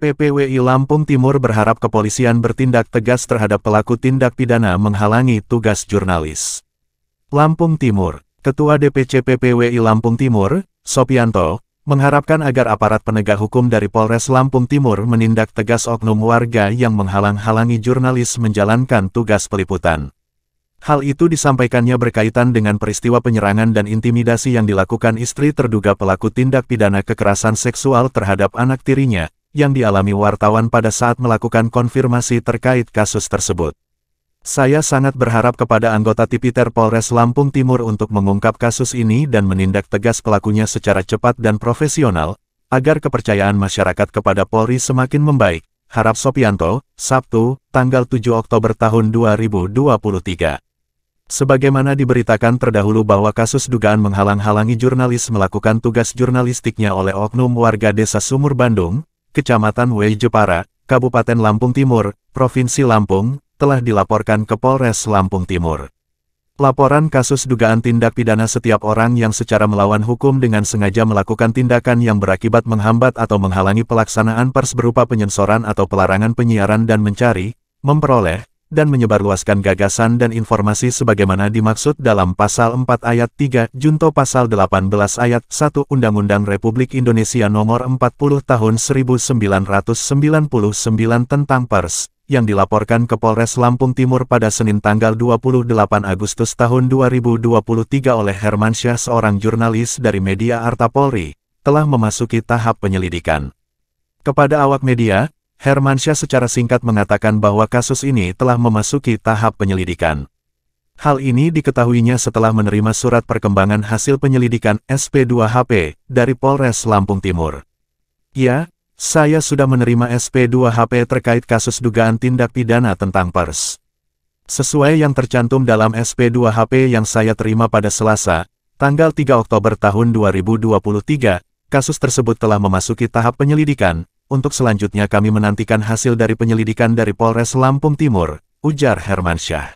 PPWI Lampung Timur berharap kepolisian bertindak tegas terhadap pelaku tindak pidana menghalangi tugas jurnalis. Lampung Timur, Ketua DPC PPWI Lampung Timur, Sopianto, mengharapkan agar aparat penegak hukum dari Polres Lampung Timur menindak tegas oknum warga yang menghalang-halangi jurnalis menjalankan tugas peliputan. Hal itu disampaikannya berkaitan dengan peristiwa penyerangan dan intimidasi yang dilakukan istri terduga pelaku tindak pidana kekerasan seksual terhadap anak tirinya, yang dialami wartawan pada saat melakukan konfirmasi terkait kasus tersebut. Saya sangat berharap kepada anggota Tipiter Polres Lampung Timur untuk mengungkap kasus ini dan menindak tegas pelakunya secara cepat dan profesional, agar kepercayaan masyarakat kepada Polri semakin membaik, harap Sopianto, Sabtu, tanggal 7 Oktober tahun 2023. Sebagaimana diberitakan terdahulu bahwa kasus dugaan menghalang-halangi jurnalis melakukan tugas jurnalistiknya oleh oknum warga Desa Sumur Bandung, Kecamatan W. Jepara, Kabupaten Lampung Timur, Provinsi Lampung, telah dilaporkan ke Polres Lampung Timur. Laporan kasus dugaan tindak pidana setiap orang yang secara melawan hukum dengan sengaja melakukan tindakan yang berakibat menghambat atau menghalangi pelaksanaan pers berupa penyensoran atau pelarangan penyiaran dan mencari, memperoleh, dan menyebarluaskan gagasan dan informasi sebagaimana dimaksud dalam Pasal 4 Ayat 3 Junto Pasal 18 Ayat 1 Undang-Undang Republik Indonesia Nomor 40 Tahun 1999 tentang Pers, yang dilaporkan ke Polres Lampung Timur pada Senin tanggal 28 Agustus tahun 2023 oleh Hermansyah, seorang jurnalis dari media Arta Polri, telah memasuki tahap penyelidikan. Kepada awak media, Hermansyah secara singkat mengatakan bahwa kasus ini telah memasuki tahap penyelidikan. Hal ini diketahuinya setelah menerima surat perkembangan hasil penyelidikan SP2HP dari Polres Lampung Timur. Ya, saya sudah menerima SP2HP terkait kasus dugaan tindak pidana tentang pers. Sesuai yang tercantum dalam SP2HP yang saya terima pada Selasa, tanggal 3 Oktober tahun 2023, kasus tersebut telah memasuki tahap penyelidikan. Untuk selanjutnya kami menantikan hasil dari penyelidikan dari Polres Lampung Timur, ujar Hermansyah.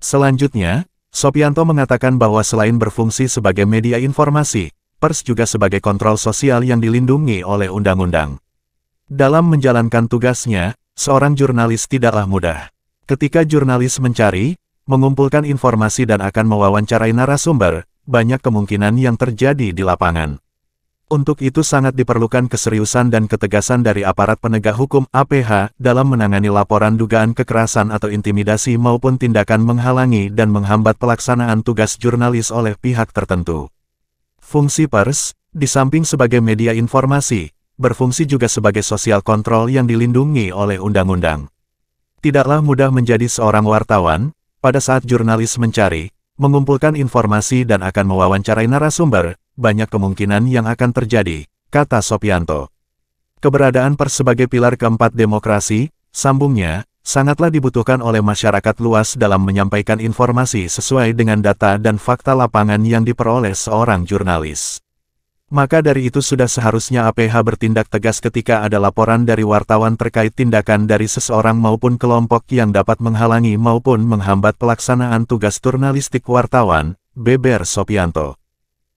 Selanjutnya, Sopianto mengatakan bahwa selain berfungsi sebagai media informasi, pers juga sebagai kontrol sosial yang dilindungi oleh undang-undang. Dalam menjalankan tugasnya, seorang jurnalis tidaklah mudah. Ketika jurnalis mencari, mengumpulkan informasi dan akan mewawancarai narasumber, banyak kemungkinan yang terjadi di lapangan. Untuk itu sangat diperlukan keseriusan dan ketegasan dari aparat penegak hukum (APH) dalam menangani laporan dugaan kekerasan atau intimidasi maupun tindakan menghalangi dan menghambat pelaksanaan tugas jurnalis oleh pihak tertentu. Fungsi pers, di samping sebagai media informasi, berfungsi juga sebagai sosial kontrol yang dilindungi oleh undang-undang. Tidaklah mudah menjadi seorang wartawan, pada saat jurnalis mencari, mengumpulkan informasi dan akan mewawancarai narasumber, banyak kemungkinan yang akan terjadi, kata Sopianto. Keberadaan pers sebagai pilar keempat demokrasi, sambungnya, sangatlah dibutuhkan oleh masyarakat luas dalam menyampaikan informasi sesuai dengan data dan fakta lapangan yang diperoleh seorang jurnalis. Maka dari itu sudah seharusnya APH bertindak tegas ketika ada laporan dari wartawan terkait tindakan dari seseorang maupun kelompok yang dapat menghalangi maupun menghambat pelaksanaan tugas jurnalistik wartawan, beber Sopianto.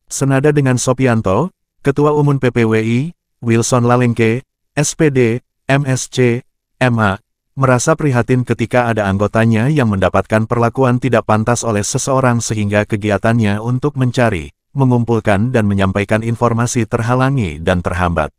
Senada dengan Sopianto, Ketua Umum PPWI, Wilson Lalengke, SPD, MSc, MA, merasa prihatin ketika ada anggotanya yang mendapatkan perlakuan tidak pantas oleh seseorang sehingga kegiatannya untuk mencari, mengumpulkan dan menyampaikan informasi terhalangi dan terhambat.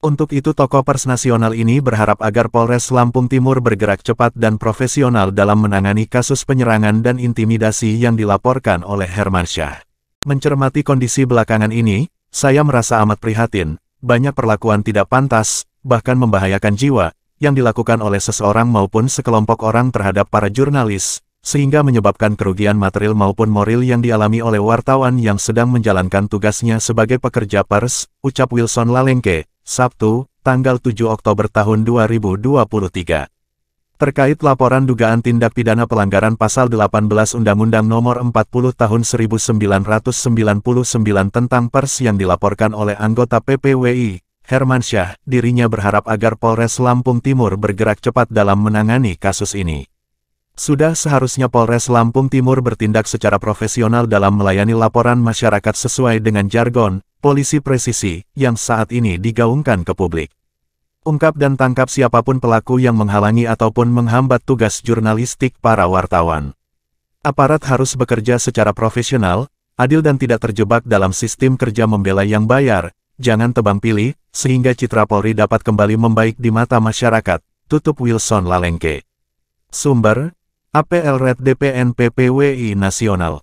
Untuk itu tokoh pers nasional ini berharap agar Polres Lampung Timur bergerak cepat dan profesional dalam menangani kasus penyerangan dan intimidasi yang dilaporkan oleh Hermansyah. Mencermati kondisi belakangan ini, saya merasa amat prihatin, banyak perlakuan tidak pantas, bahkan membahayakan jiwa, yang dilakukan oleh seseorang maupun sekelompok orang terhadap para jurnalis, sehingga menyebabkan kerugian material maupun moral yang dialami oleh wartawan yang sedang menjalankan tugasnya sebagai pekerja pers, ucap Wilson Lalengke, Sabtu, tanggal 7 Oktober tahun 2023. Terkait laporan dugaan tindak pidana pelanggaran Pasal 18 Undang-Undang Nomor 40 Tahun 1999 tentang pers yang dilaporkan oleh anggota PPWI, Hermansyah, dirinya berharap agar Polres Lampung Timur bergerak cepat dalam menangani kasus ini. Sudah seharusnya Polres Lampung Timur bertindak secara profesional dalam melayani laporan masyarakat sesuai dengan jargon polisi presisi yang saat ini digaungkan ke publik. Ungkap dan tangkap siapapun pelaku yang menghalangi ataupun menghambat tugas jurnalistik para wartawan. Aparat harus bekerja secara profesional, adil dan tidak terjebak dalam sistem kerja membela yang bayar, jangan tebang pilih, sehingga citra Polri dapat kembali membaik di mata masyarakat, tutup Wilson Lalengke. Sumber, APL Red DPN PPWI Nasional.